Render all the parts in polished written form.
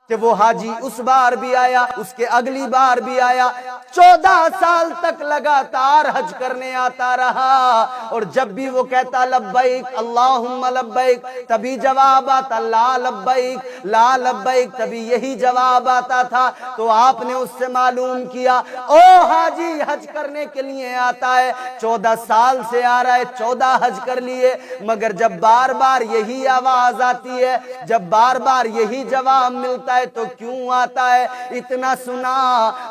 کہ وہ حاجی اس بار بھی آیا، اس کے اگلی بار بھی آیا، 14 سال تک لگاتار حج کرنے آتا رہا، اور جب بھی وہ کہتا لبیک اللہم لبیک تبھی جواب آتا لا لبیک لا لبیک، تبھی یہی جواب آتا تھا۔ تو آپ نے اس سے معلوم کیا او حاجی حج کرنے کے لیے آتا ہے، 14 سال سے آ رہا ہے، 14 حج کر لیے، مگر جب بار بار یہی آواز آتی ہے، جب بار بار یہی جواب ملتا ہے تو کیوں آتا ہے؟ اتنا سنا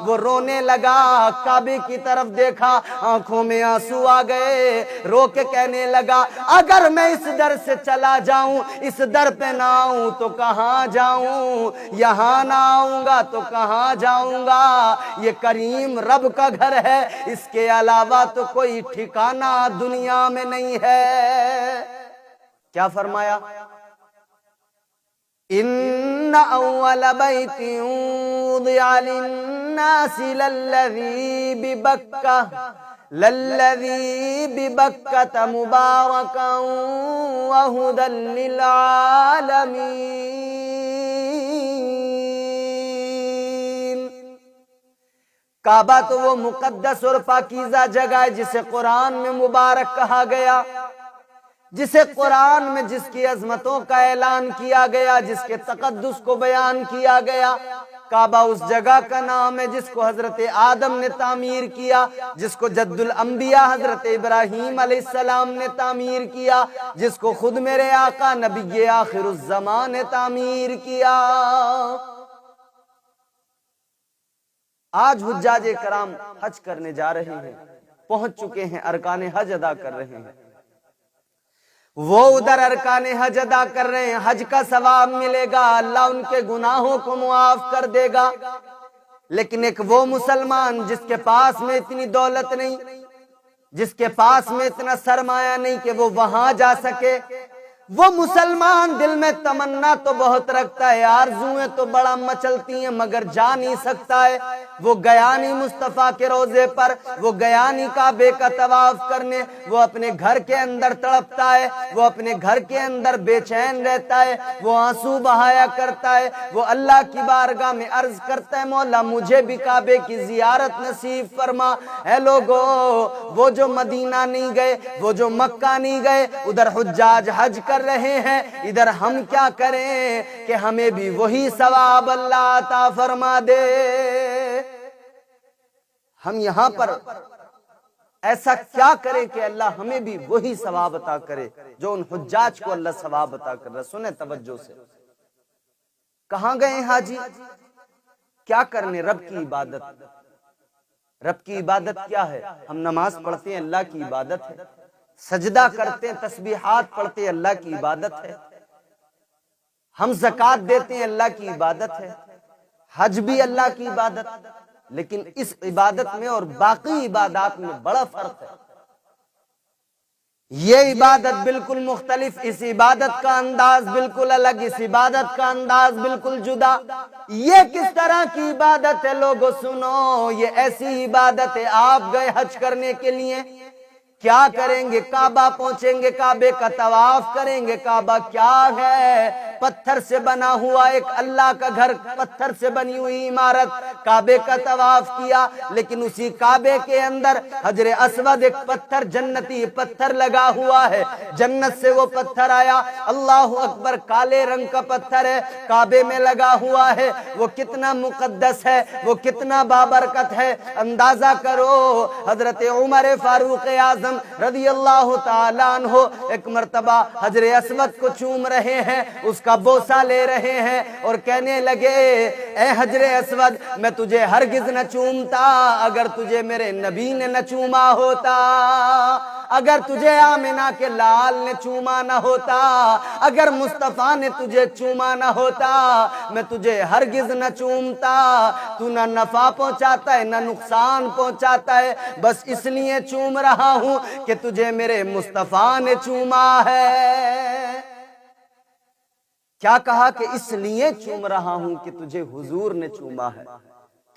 وہ رونے لگا، کعبے کی طرف دیکھا، آنکھوں میں آنسو آ گئے، رو کے کہنے لگا اگر میں اس در سے چلا جاؤں، اس در پہ نہ آؤں تو کہاں جاؤں؟ یہاں نہ آؤں گا تو کہاں جاؤں گا؟ یہ کریم رب کا گھر ہے، اس کے علاوہ تو کوئی ٹھکانہ دنیا میں نہیں ہے۔ کیا فرمایا؟ ان اول بیت وضع للناس للذی ببکۃ مبارکا وہدی للعالمین۔ کعبہ تو وہ مقدس اور پاکیزہ جگہ ہے جسے قرآن میں مبارک کہا گیا، جسے قرآن میں جس کی عظمتوں کا اعلان کیا گیا، جس کے تقدس کو بیان کیا گیا۔ کعبہ اس جگہ کا نام ہے جس کو حضرت آدم نے تعمیر کیا، جس کو جد الانبیاء حضرت ابراہیم علیہ السلام نے تعمیر کیا، جس کو خود میرے آقا نبی آخر الزمان نے تعمیر کیا۔ آج حجاج کرام حج کرنے جا رہے ہیں، پہنچ چکے ہیں، ارکان حج ادا کر رہے ہیں، وہ ادھر ارکان حج ادا کر رہے ہیں، حج کا ثواب ملے گا، اللہ ان کے گناہوں کو معاف کر دے گا، لیکن ایک وہ مسلمان جس کے پاس میں اتنی دولت نہیں، جس کے پاس میں اتنا سرمایہ نہیں کہ وہ وہاں جا سکے، وہ مسلمان دل میں تمنا تو بہت رکھتا ہے، آرزویں تو بڑا مچلتی ہیں، مگر جا نہیں سکتا ہے۔ وہ گیا نہیں مصطفیٰ کے روضے پر، وہ گیا نہیں کعبے کا طواف کرنے، وہ اپنے گھر کے اندر تڑپتا ہے، وہ اپنے گھر کے اندر بے چین رہتا ہے، وہ آنسو بہایا کرتا ہے، وہ اللہ کی بارگاہ میں عرض کرتا ہے مولا مجھے بھی کعبے کی زیارت نصیب فرما۔ اے لوگو، وہ جو مدینہ نہیں گئے، وہ جو مکہ نہیں گئے، ادھر حجاج حج کر رہے ہیں، ادھر ہم کیا کریں کہ ہمیں بھی وہی ثواب اللہ عطا فرما دے؟ ہم یہاں پر ایسا کیا کریں کہ اللہ ہمیں بھی وہی ثواب عطا کرے جو ان حجاج کو اللہ ثواب عطا کر رہا ہے؟ سنیں توجہ سے، کہاں گئے حاجی؟ کیا کرنے؟ رب کی عبادت۔ رب کی عبادت کیا ہے؟ ہم نماز پڑھتے ہیں، اللہ کی عبادت ہے، سجدہ کرتے ہیں، تسبیحات پڑھتے ہیں، اللہ کی عبادت ہے، ہم زکوٰۃ دیتے ہیں، اللہ کی عبادت ہے، حج بھی اللہ کی عبادت، لیکن اس عبادت میں اور باقی عبادات میں بڑا فرق ہے۔ یہ عبادت بالکل مختلف، اس عبادت کا انداز بالکل الگ، اس عبادت کا انداز بالکل جدا۔ یہ کس طرح کی عبادت ہے لوگو؟ سنو، یہ ایسی عبادت ہے، آپ گئے حج کرنے کے لیے، کیا کریں گے؟ کعبہ پہنچیں گے، کعبے کا طواف کریں گے۔ کعبہ کیا ہے؟ پتھر سے بنا ہوا ایک اللہ کا گھر، پتھر سے بنی ہوئی عمارت، کعبے کا طواف کیا، لیکن اسی کعبے کے اندر حجر اسود ایک پتھر جنتی پتھر لگا ہوا ہے، جنت سے وہ پتھر آیا، اللہ اکبر، کالے رنگ کا پتھر ہے، کعبے میں لگا ہوا ہے، وہ کتنا مقدس ہے، وہ کتنا بابرکت ہے، اندازہ کرو۔ حضرت عمر فاروق اعظم رضی اللہ تعالیٰ عنہ ایک مرتبہ حجر اسود کو چوم رہے ہیں، اس کا بوسہ لے رہے ہیں اور کہنے لگے اے حجر اسود، میں تجھے ہرگز نہ چومتا اگر تجھے میرے نبی نے نہ چوما ہوتا، اگر تجھے آمنہ کے لال نے چوما نہ ہوتا، اگر مصطفیٰ نے تجھے چوما نہ ہوتا، میں تجھے ہرگز نہ چومتا۔ تو نہ نفع پہنچاتا ہے نہ نقصان پہنچاتا ہے، بس اس لیے چوم رہا ہوں کہ تجھے میرے مصطفیٰ نے چوما ہے۔ کیا کہا کہ اس لیے چوم رہا ہوں کہ تجھے حضور نے چوما ہے۔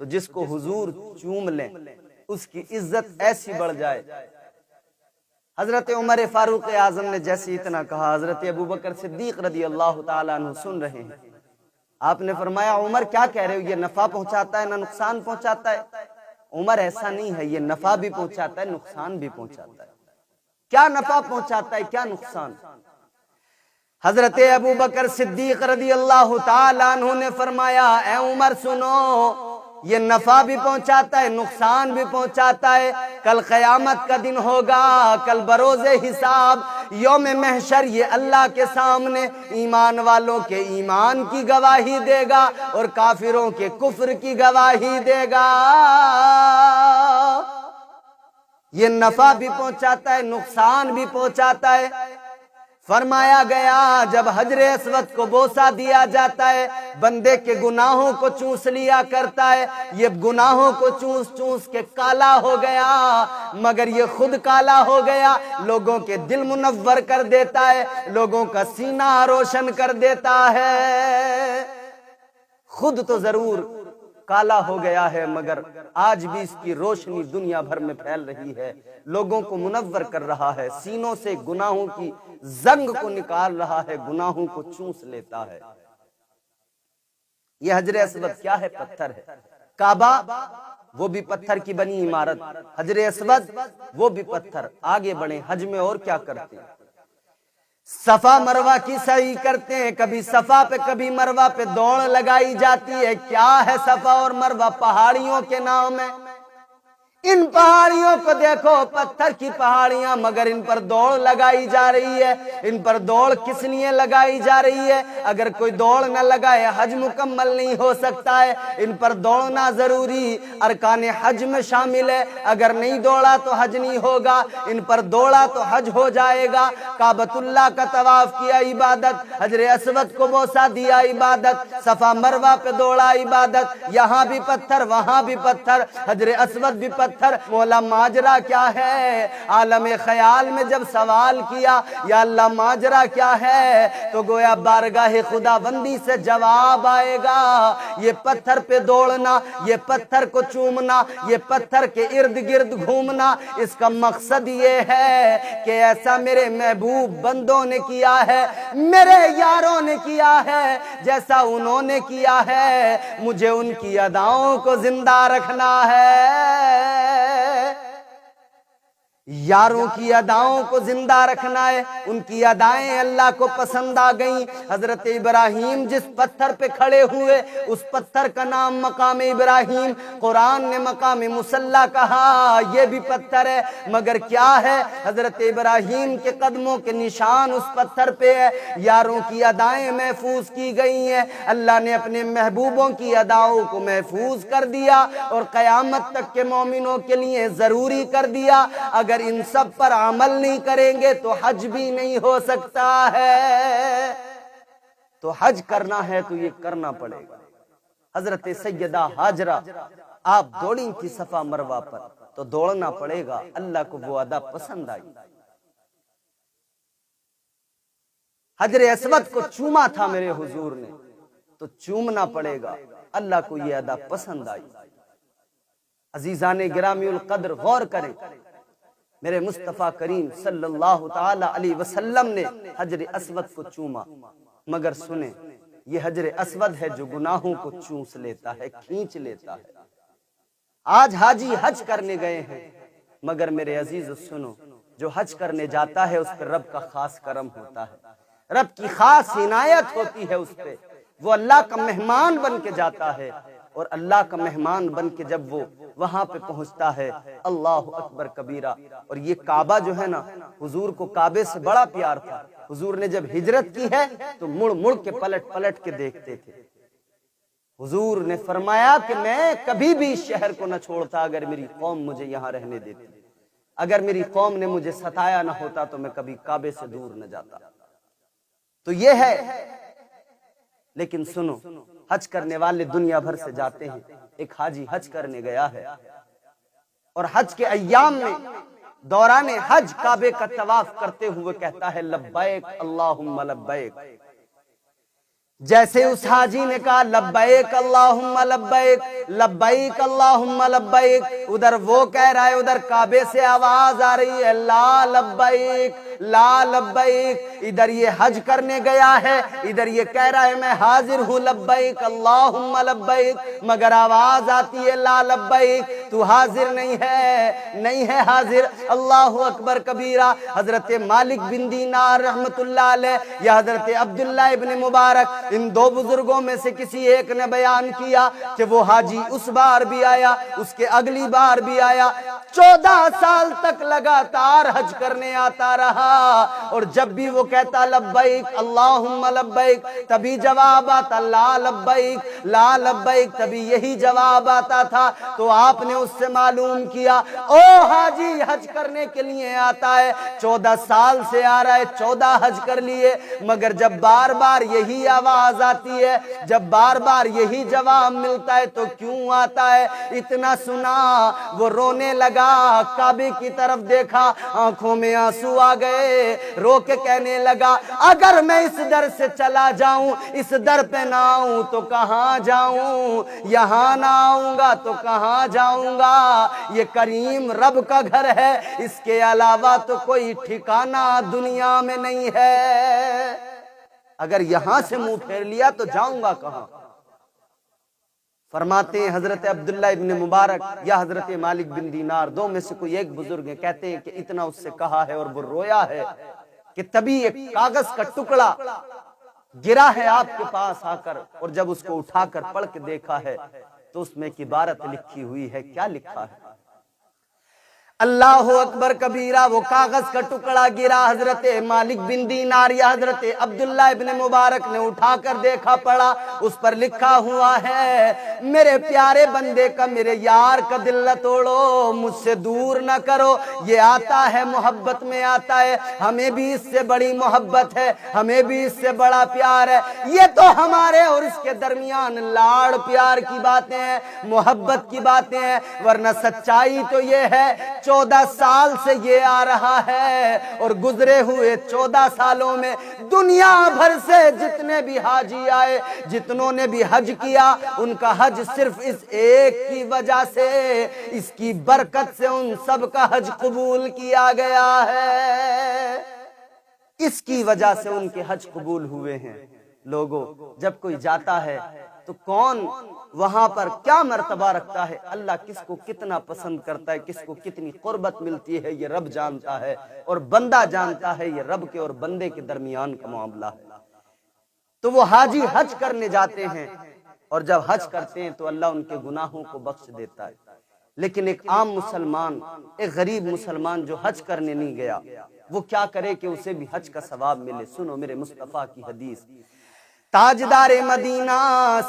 تو جس کو حضور چوم لیں اس کی عزت ایسی بڑھ جائے۔ حضرت عمر فاروق اعظم نے جیسے اتنا کہا، حضرت ابوبکر صدیق رضی اللہ تعالیٰ عنہ سن رہے ہیں، آپ نے فرمایا عمر کیا کہہ رہے ہو، یہ نفع پہنچاتا ہے نہ نقصان پہنچاتا ہے؟ عمر ایسا نہیں ہے، یہ نفع بھی پہنچاتا ہے نقصان بھی پہنچاتا ہے۔ کیا نفع پہنچاتا ہے کیا نقصان؟ حضرت ابو بکر صدیق رضی اللہ تعالیٰ عنہ نے فرمایا اے عمر سنو، یہ نفع بھی پہنچاتا ہے نقصان بھی پہنچاتا ہے۔ کل قیامت کا دن ہوگا، کل بروز حساب، یوم محشر، یہ اللہ کے سامنے ایمان والوں کے ایمان کی گواہی دے گا اور کافروں کے کفر کی گواہی دے گا۔ یہ نفع بھی پہنچاتا ہے نقصان بھی پہنچاتا ہے۔ فرمایا گیا جب حجر اسود کو بوسہ دیا جاتا ہے، بندے کے گناہوں کو چوس لیا کرتا ہے، یہ گناہوں کو چوس چوس کے کالا ہو گیا، مگر یہ خود کالا ہو گیا، لوگوں کے دل منور کر دیتا ہے، لوگوں کا سینہ روشن کر دیتا ہے۔ خود تو ضرور کالا ہو گیا ہے، مگر آج بھی اس کی روشنی دنیا بھر میں پھیل رہی ہے، لوگوں کو منور کر رہا ہے، سینوں سے گناہوں کی زنگ کو نکال رہا ہے، گناہوں کو چوس لیتا ہے۔ یہ حجر اسود کیا ہے؟ پتھر ہے۔ کعبہ وہ بھی پتھر کی بنی عمارت، حجر اسود وہ بھی پتھر۔ آگے بڑھیں، حج میں اور کیا کرتے ہیں؟ صفا مروہ کی سعی کرتے ہیں، کبھی صفا پہ کبھی مروہ پہ دوڑ لگائی جاتی ہے۔ کیا ہے صفا اور مروہ؟ پہاڑیوں کے نام ہے۔ ان پہاڑیوں کو دیکھو، پتھر کی پہاڑیاں، مگر ان پر دوڑ لگائی جا رہی ہے۔ ان پر دوڑ کس لیے لگائی جا رہی ہے؟ اگر کوئی دوڑ نہ لگائے حج مکمل نہیں ہو سکتا ہے، ان پر دوڑنا ضروری ارکان حج میں شامل ہے۔ اگر نہیں دوڑا تو حج نہیں ہوگا، ان پر دوڑا تو حج ہو جائے گا۔ کعبۃ اللہ کا طواف کیا عبادت، حجر اسود کو بوسہ دیا عبادت، صفا مروہ پہ دوڑا عبادت، یہاں بھی پتھر وہاں بھی پتھر، حجر اسود بھی پتھر۔ مولا ماجرا کیا ہے؟ عالم خیال میں جب سوال کیا یا اللہ ماجرا کیا ہے، تو گویا بارگاہ خدا بندی سے جواب آئے گا۔ یہ پتھر پہ دوڑنا، یہ پتھر کو چومنا، یہ پتھر کے ارد گرد گھومنا، اس کا مقصد یہ ہے کہ ایسا میرے محبوب بندوں نے کیا ہے، میرے یاروں نے کیا ہے، جیسا انہوں نے کیا ہے، مجھے ان کی اداؤں کو زندہ رکھنا ہے۔ یاروں کی اداؤں کو زندہ رکھنا ہے، ان کی ادائیں اللہ کو پسند آ گئیں۔ حضرت ابراہیم جس پتھر پہ کھڑے ہوئے، اس پتھر کا نام مقام ابراہیم، قرآن نے مقام مصلی کہا، یہ بھی پتھر ہے، مگر کیا ہے؟ حضرت ابراہیم کے قدموں کے نشان اس پتھر پہ ہے۔ یاروں کی ادائیں محفوظ کی گئی ہیں، اللہ نے اپنے محبوبوں کی اداؤں کو محفوظ کر دیا اور قیامت تک کے مومنوں کے لیے ضروری کر دیا۔ اگر ان سب پر عمل نہیں کریں گے تو حج بھی نہیں ہو سکتا ہے۔ تو حج کرنا ہے تو یہ کرنا پڑے گا۔ حضرت سیدہ ہاجرہ آپ دوڑیں تھی صفا مروہ پر، تو دوڑنا پڑے گا، اللہ کو وہ ادا پسند آئی۔ حجر اسود کو چوما تھا میرے حضور نے، تو چومنا پڑے گا، اللہ کو یہ ادا پسند آئی۔ عزیزان گرامی القدر غور کریں، میرے مصطفیٰ کریم صلی اللہ تعالی علیہ وسلم نے حجر اسود کو چوما، مگر سنیں یہ حجر اسود ہے جو گناہوں کو چوس لیتا ہے، کھینچ لیتا ہے۔ آج حاجی حج کرنے گئے ہیں، مگر میرے عزیز سنو، جو حج کرنے جاتا ہے اس پر رب کا خاص کرم ہوتا ہے، رب کی خاص عنایت ہوتی ہے اس پہ، وہ اللہ کا مہمان بن کے جاتا ہے، اور اللہ کا مہمان بن کے جب وہ وہاں پہ پہنچتا ہے، اللہ اکبر کبیرہ۔ اور یہ کعبہ جو ہے نا، حضور کو کعبے سے بڑا پیار تھا، حضور نے جب ہجرت کی ہے تو مڑ مڑ کے پلٹ پلٹ کے دیکھتے تھے۔ حضور نے فرمایا کہ میں کبھی بھی اس شہر کو نہ چھوڑتا اگر میری قوم مجھے یہاں رہنے دیتی، اگر میری قوم نے مجھے ستایا نہ ہوتا تو میں کبھی کعبے سے دور نہ جاتا۔ تو یہ ہے، لیکن سنو، حج کرنے والے دنیا بھر سے جاتے ہیں، ایک حاجی حج کرنے گیا ہے اور حج کے ایام میں دوران حج کعبے کا طواف کرتے ہوئے کہتا ہے لبیک اللہم لبیک۔ جیسے اس حاجی نے کہا لبیک اللہم لبیک لبیک اللہم لبیک، ادھر وہ کہہ رہا ہے، ادھر کعبے سے آواز آ رہی ہے لا لبیک لا لبیک۔ ادھر یہ حج کرنے گیا ہے، ادھر یہ کہہ رہا ہے میں حاضر ہوں لبیک اللہم لبیک، مگر آواز آتی ہے لا لبیک، تو حاضر نہیں ہے حاضر۔ اللہ اکبر کبیرہ۔ حضرت مالک بن دینار رحمت اللہ علیہ یا حضرت عبداللہ ابن مبارک، ان دو بزرگوں میں سے کسی ایک نے بیان کیا کہ وہ حاجی اس بار بھی آیا، اس کے اگلی بار بھی آیا، 14 سال تک لگاتار حج کرنے آتا رہا، اور جب بھی وہ کہتا لبیک اللہم لبیک تبھی جواب آتا لا لبیک لا لبیک، تبھی یہی جواب آتا تھا۔ تو آپ نے اس سے معلوم کیا او حاجی حج کرنے کے لیے آتا ہے، 14 سال سے آ رہا ہے، 14 حج کر لیے، مگر جب بار بار یہی آواز آتی ہے، جب بار بار یہی جواب ملتا ہے تو کیوں آتا ہے؟ اتنا سنا وہ رونے لگا، کعبے کی طرف دیکھا، آنکھوں میں آنسو آ گئے، رو کے کہنے لگا اگر میں اس در سے چلا جاؤں، اس در پہ نہ آؤں تو کہاں جاؤں، یہاں نہ آؤں گا تو کہاں جاؤں گا، یہ کریم رب کا گھر ہے، اس کے علاوہ تو کوئی ٹھکانہ دنیا میں نہیں ہے، اگر یہاں سے منہ پھیر لیا تو جاؤں گا کہاں؟ فرماتے ہیں حضرت عبداللہ ابن مبارک یا حضرت مالک بن دینار، دو میں سے کوئی ایک بزرگ ہیں، کہتے ہیں کہ اتنا اس سے کہا ہے اور وہ رویا ہے کہ تبھی ایک کاغذ کا ٹکڑا گرا ہے آپ کے پاس آ کر، اور جب اس کو اٹھا کر پڑھ کے دیکھا ہے تو اس میں ایک عبارت لکھی ہوئی ہے۔ کیا لکھا ہے؟ اللہ اکبر کبیرہ۔ وہ کاغذ کا ٹکڑا گرا، حضرت مالک بن دینار یا حضرت عبداللہ ابن مبارک نے اٹھا کر دیکھا، پڑھا، اس پر لکھا ہوا ہے میرے پیارے بندے کا، میرے یار کا دل نہ توڑو، مجھ سے دور نہ کرو، یہ آتا ہے محبت میں آتا ہے، ہمیں بھی اس سے بڑی محبت ہے، ہمیں بھی اس سے بڑا پیار ہے، یہ تو ہمارے اور اس کے درمیان لاڑ پیار کی باتیں ہیں، محبت کی باتیں ہیں، ورنہ سچائی تو یہ ہے 14 سال سے یہ آ رہا ہے، اور گزرے ہوئے 14 سالوں میں دنیا بھر سے جتنے بھی حاجی آئے، جتنوں نے بھی حج کیا، ان کا حج صرف اس ایک کی وجہ سے، اس کی برکت سے ان سب کا حج قبول کیا گیا ہے، اس کی وجہ سے ان کے حج قبول ہوئے ہیں۔ لوگوں، جب کوئی جاتا ہے تو کون وہاں پر کیا مرتبہ رکھتا ہے، اللہ کس کو کتنا پسند کرتا ہے، کس کو کتنی قربت ملتی ہے، یہ رب جانتا ہے، اور بندہ جانتا ہے، یہ رب کے اور بندے کے درمیان کا معاملہ ہے۔ تو وہ حاجی حج کرنے جاتے ہیں، اور جب حج کرتے ہیں تو اللہ ان کے گناہوں کو بخش دیتا ہے، لیکن ایک عام مسلمان، ایک غریب مسلمان جو حج کرنے نہیں گیا، وہ کیا کرے کہ اسے بھی حج کا ثواب ملے؟ سنو میرے مصطفیٰ کی حدیث۔ تاجدار مدینہ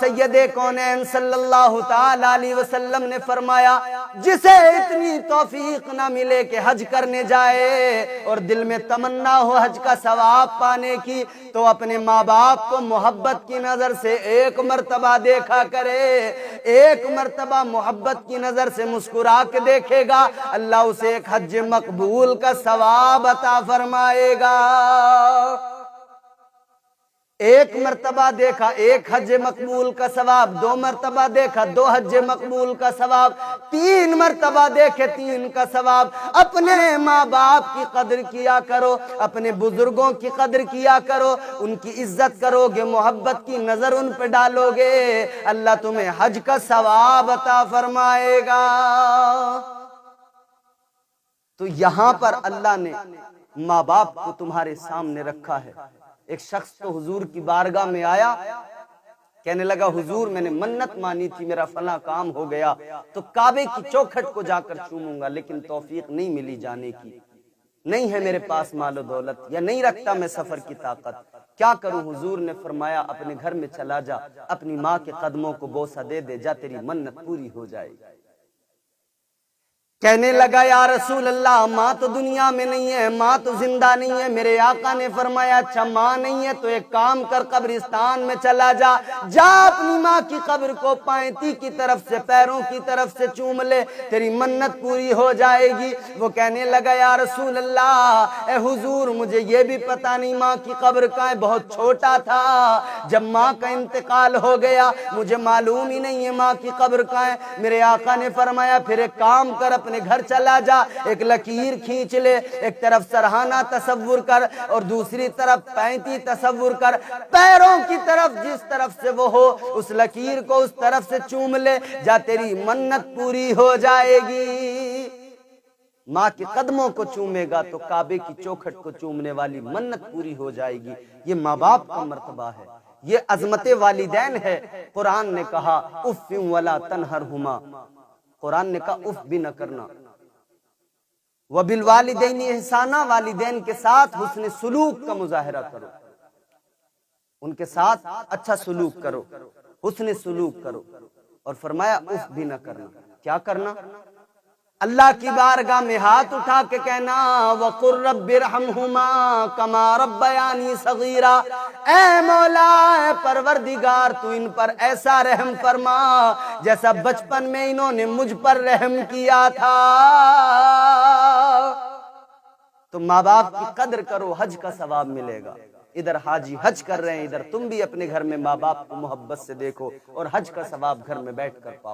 سید کونین صلی اللہ تعالی علیہ وسلم نے فرمایا جسے اتنی توفیق نہ ملے کہ حج کرنے جائے اور دل میں تمنا ہو حج کا ثواب پانے کی، تو اپنے ماں باپ کو محبت کی نظر سے ایک مرتبہ دیکھا کرے، ایک مرتبہ محبت کی نظر سے مسکرا کے دیکھے گا، اللہ اسے ایک حج مقبول کا ثواب عطا فرمائے گا۔ ایک مرتبہ دیکھا، ایک حج مقبول کا ثواب، 2 مرتبہ دیکھا، 2 حج مقبول کا ثواب، 3 مرتبہ دیکھے، 3 کا ثواب۔ اپنے ماں باپ کی قدر کیا کرو، اپنے بزرگوں کی قدر کیا کرو، ان کی عزت کرو گے، محبت کی نظر ان پہ ڈالو گے، اللہ تمہیں حج کا ثواب عطا فرمائے گا۔ تو یہاں پر اللہ نے ماں باپ کو تمہارے سامنے رکھا ہے۔ ایک شخص تو حضور کی بارگاہ میں آیا، کہنے لگا حضور میں نے منت مانی تھی، میرا فلاں کام ہو گیا تو کعبے کی چوکھٹ کو جا کر چوموں گا، لیکن توفیق نہیں ملی جانے کی، نہیں ہے میرے پاس مال و دولت، یا نہیں رکھتا میں سفر کی طاقت، کیا کروں؟ حضور نے فرمایا اپنے گھر میں چلا جا، اپنی ماں کے قدموں کو بوسہ دے دے، جا تیری منت پوری ہو جائے گی۔ کہنے لگا یا رسول اللہ ماں تو دنیا میں نہیں ہے، ماں تو زندہ نہیں ہے۔ میرے آقا نے فرمایا اچھا ماں نہیں ہے تو ایک کام کر، قبرستان میں چلا جا، جا اپنی ماں کی قبر کو پائنتی کی طرف سے، پیروں کی طرف سے چوم لے، تیری منت پوری ہو جائے گی۔ وہ کہنے لگا یا رسول اللہ اے حضور مجھے یہ بھی پتہ نہیں ماں کی قبر کہاں ہے، بہت چھوٹا تھا جب ماں کا انتقال ہو گیا، مجھے معلوم ہی نہیں ہے ماں کی قبر کہاں ہے۔ میرے آقا نے فرمایا پھر ایک کام کر، اپنے گھر چلا جا، ایک لکیر کھینچ لے، ایک طرف سرہانہ تصور کر اور دوسری طرف پینتی تصور کر، پیروں کی طرف جس طرف سے وہ ہو اس لکیر کو اس طرف سے چوم لے، جا تیری منت پوری ہو جائے گی۔ ماں کے قدموں کو چومے گا تو کعبے کی چوکھٹ کو چومنے والی منت پوری ہو جائے گی۔ یہ ماں باپ کا مرتبہ ہے، یہ عظمت والدین ہے۔ قرآن نے کہا اف ولا تنہرہما، قرآن نے کہا اف بھی نہ کرنا۔ وبالوالدین احسانا، والدین کے ساتھ حسن سلوک کا مظاہرہ کرو، ان کے ساتھ اچھا سلوک کرو، حسن سلوک کرو۔ اور فرمایا اف بھی نہ کرنا۔ کیا کرنا؟ اللہ کی بارگاہ میں ہاتھ اٹھا کے کہنا وَقُلْ رَبِّ ارْحَمْهُمَا كَمَا رَبَّيَانِي صَغِيرًا، اے مولا اے پروردگار تو ان پر ایسا رحم فرما جیسا بچپن میں انہوں نے مجھ پر رحم کیا تھا۔ تو ماں باپ کی قدر کرو، حج کا ثواب ملے گا۔ ادھر حاجی حج کر رہے ہیں، ادھر تم بھی اپنے گھر میں ماں باپ کو محبت سے دیکھو اور حج کا ثواب گھر میں بیٹھ کر پاؤ۔